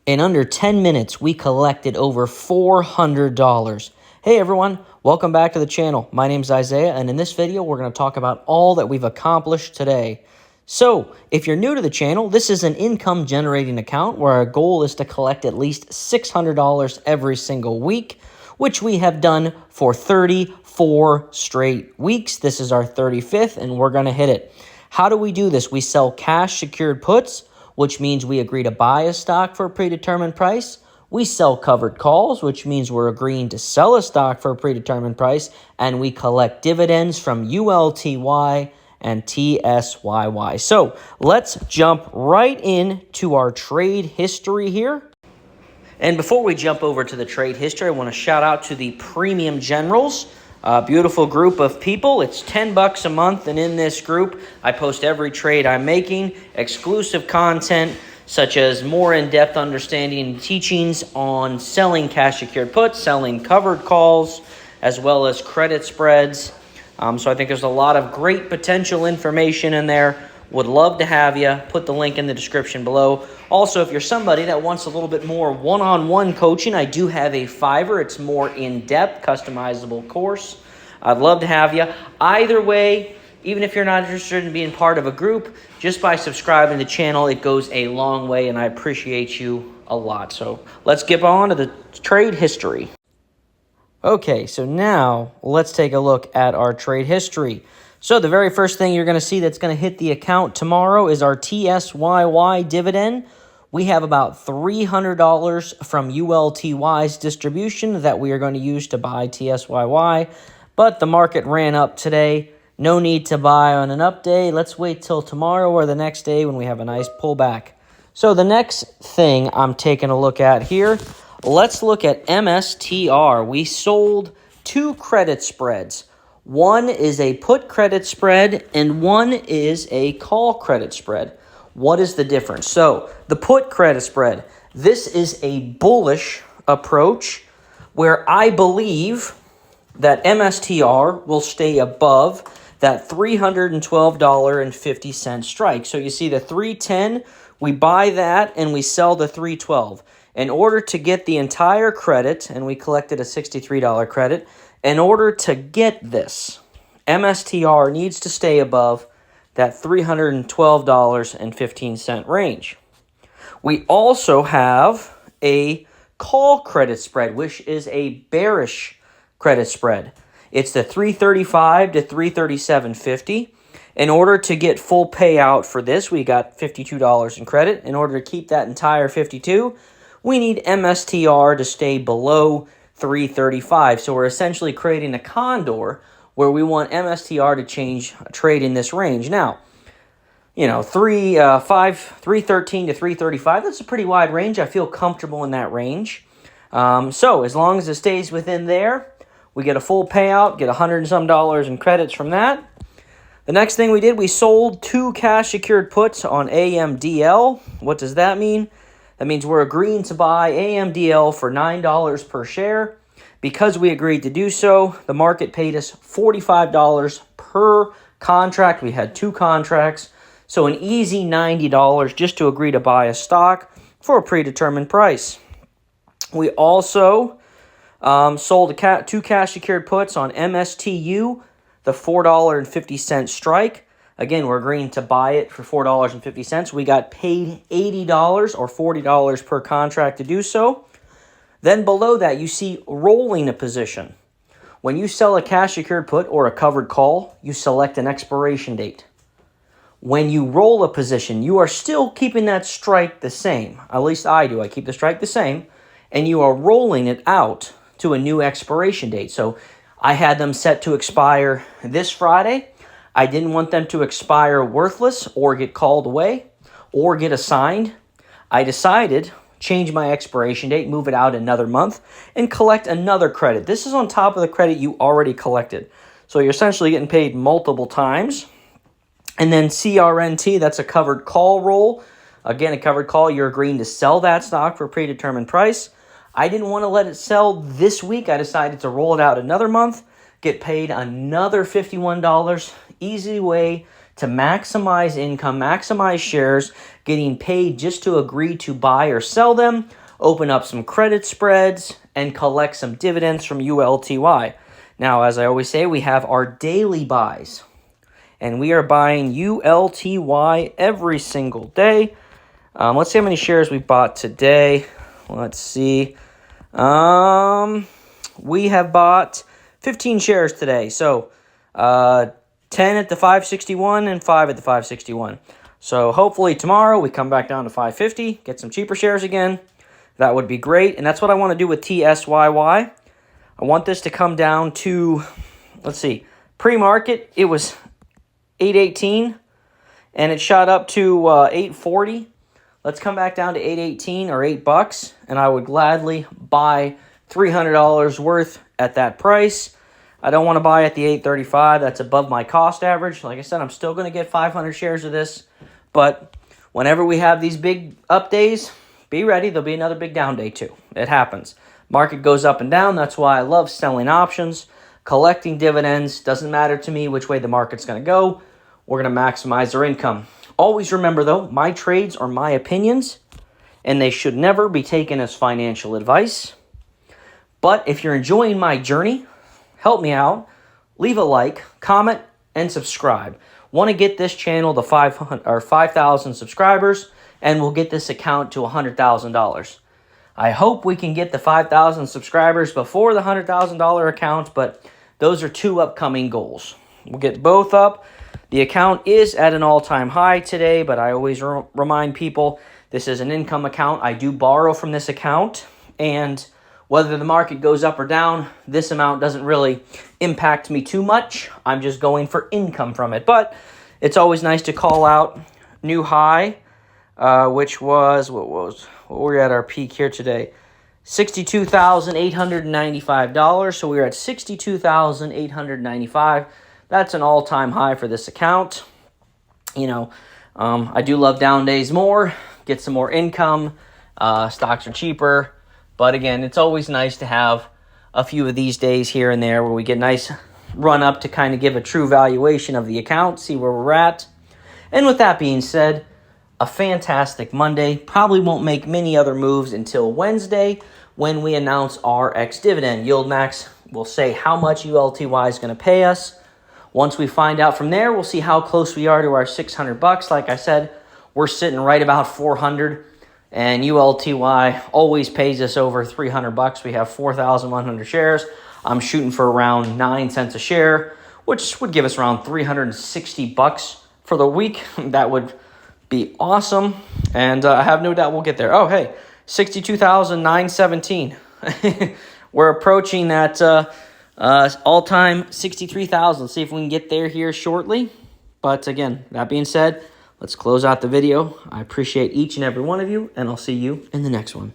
In under 10 minutes, we collected over $400. Hey everyone, welcome back to the channel. My name's Isaiah, and in this video, we're going to talk about all that we've accomplished today. So, if you're new to the channel, this is an income generating account where our goal is to collect at least $600 every single week, which we have done for 34 straight weeks. This is our 35th, and we're going to hit it. How do we do this? We sell cash secured puts, which means we agree to buy a stock for a predetermined price. We sell covered calls, which means we're agreeing to sell a stock for a predetermined price, and we collect dividends from ULTY and TSYY. So let's jump right into our trade history here. And before we jump over to the trade history, I want to shout out to the Premium Generals. A beautiful group of people. It's $10 a month, and in this group, I post every trade I'm making, exclusive content such as more in-depth understanding and teachings on selling cash secured puts, selling covered calls, as well as credit spreads. So I think there's a lot of great potential information in there. Would love to have you. Put the link in the description below. Also, if you're somebody that wants a little bit more one-on-one coaching, I do have a Fiverr. It's more in-depth, customizable course. I'd love to have you. Either way, even if you're not interested in being part of a group, just by subscribing to the channel, it goes a long way, and I appreciate you a lot. So let's get on to the trade history. Okay, so now let's take a look at our trade history. So the very first thing you're going to see that's going to hit the account tomorrow is our TSYY dividend. We have about $300 from ULTY's distribution that we are going to use to buy TSYY, but the market ran up today. No need to buy on an up day. Let's wait till tomorrow or the next day when we have a nice pullback. So the next thing I'm taking a look at here, let's look at MSTR. We sold two credit spreads. One is a put credit spread, and one is a call credit spread. What is the difference? So the put credit spread, this is a bullish approach where I believe that MSTR will stay above that $312.50 strike. So you see the 310, we buy that and we sell the 312. In order to get the entire credit, and we collected a $63 credit, in order to get this, MSTR needs to stay above that $312.15 range. We also have a call credit spread, which is a bearish credit spread. It's the 335 to 337.50. In order to get full payout for this, we got $52 in credit. In order to keep that entire $52, we need MSTR to stay below 335. So we're essentially creating a condor where we want MSTR to trade in this range. Now, you know, 313 to 335, that's a pretty wide range. I feel comfortable in that range. So as long as it stays within there, we get a full payout, get $100 and some in credits from that. The next thing we did, we sold two cash secured puts on AMDL. What does that mean? That means we're agreeing to buy AMDL for $9 per share. Because we agreed to do so, the market paid us $45 per contract. We had two contracts, so an easy $90 just to agree to buy a stock for a predetermined price. We also sold two cash secured puts on MSTU, the $4.50 strike. Again, we're agreeing to buy it for $4.50. We got paid $80 or $40 per contract to do so. Then below that, you see rolling a position. When you sell a cash secured put or a covered call, you select an expiration date. When you roll a position, you are still keeping that strike the same. At least I do. I keep the strike the same. And you are rolling it out to a new expiration date. So I had them set to expire this Friday. I didn't want them to expire worthless or get called away or get assigned. I decided change my expiration date, move it out another month, and collect another credit. This is on top of the credit you already collected. So you're essentially getting paid multiple times. And then CRNT, that's a covered call roll. Again, a covered call, you're agreeing to sell that stock for a predetermined price. I didn't want to let it sell this week. I decided to roll it out another month, get paid another $51. Easy way to maximize income, maximize shares, getting paid just to agree to buy or sell them, open up some credit spreads, and collect some dividends from ULTY. Now, as I always say, we have our daily buys, and we are buying ULTY every single day. Let's see how many shares we bought today. Let's see. We have bought 15 shares today. So 10 at the 561 and 5 at the 561. So hopefully tomorrow we come back down to 550, get some cheaper shares again. That would be great. And that's what I want to do with TSYY. I want this to come down to, let's see, pre-market it was 818 and it shot up to 840. Let's come back down to 818 or $8, and I would gladly buy $300 worth at that price. I don't want to buy at the 835. That's above my cost average. Like I said, I'm still going to get 500 shares of this, but whenever we have these big up days, be ready. There'll be another big down day too. It happens. Market goes up and down. That's why I love selling options, collecting dividends. Doesn't matter to me which way the market's going to go. We're going to maximize our income. Always remember, though, my trades are my opinions, and they should never be taken as financial advice. But if you're enjoying my journey, help me out. Leave a like, comment, and subscribe. Want to get this channel to 5,000 subscribers, and we'll get this account to $100,000. I hope we can get the 5,000 subscribers before the $100,000 account, but those are two upcoming goals. We'll get both up. The account is at an all-time high today, but I always remind people this is an income account. I do borrow from this account, and whether the market goes up or down, this amount doesn't really impact me too much. I'm just going for income from it. But it's always nice to call out new high, which was, what were we at our peak here today? $62,895. So we were at $62,895. That's an all-time high for this account. You know, I do love down days more, get some more income, stocks are cheaper. But again, it's always nice to have a few of these days here and there where we get nice run up to kind of give a true valuation of the account, see where we're at. And with that being said, a fantastic Monday. Probably won't make many other moves until Wednesday when we announce our ex-dividend. YieldMax will say how much ULTY is going to pay us. Once we find out from there, we'll see how close we are to our $600. Like I said, we're sitting right about 400, and ULTY always pays us over $300. We have 4,100 shares. I'm shooting for around 9 cents a share, which would give us around $360 for the week. That would be awesome, and I have no doubt we'll get there. Oh, hey, 62,917. We're approaching that all-time 63,000. See if we can get there here shortly. But again, that being said, let's close out the video. I appreciate each and every one of you, and I'll see you in the next one.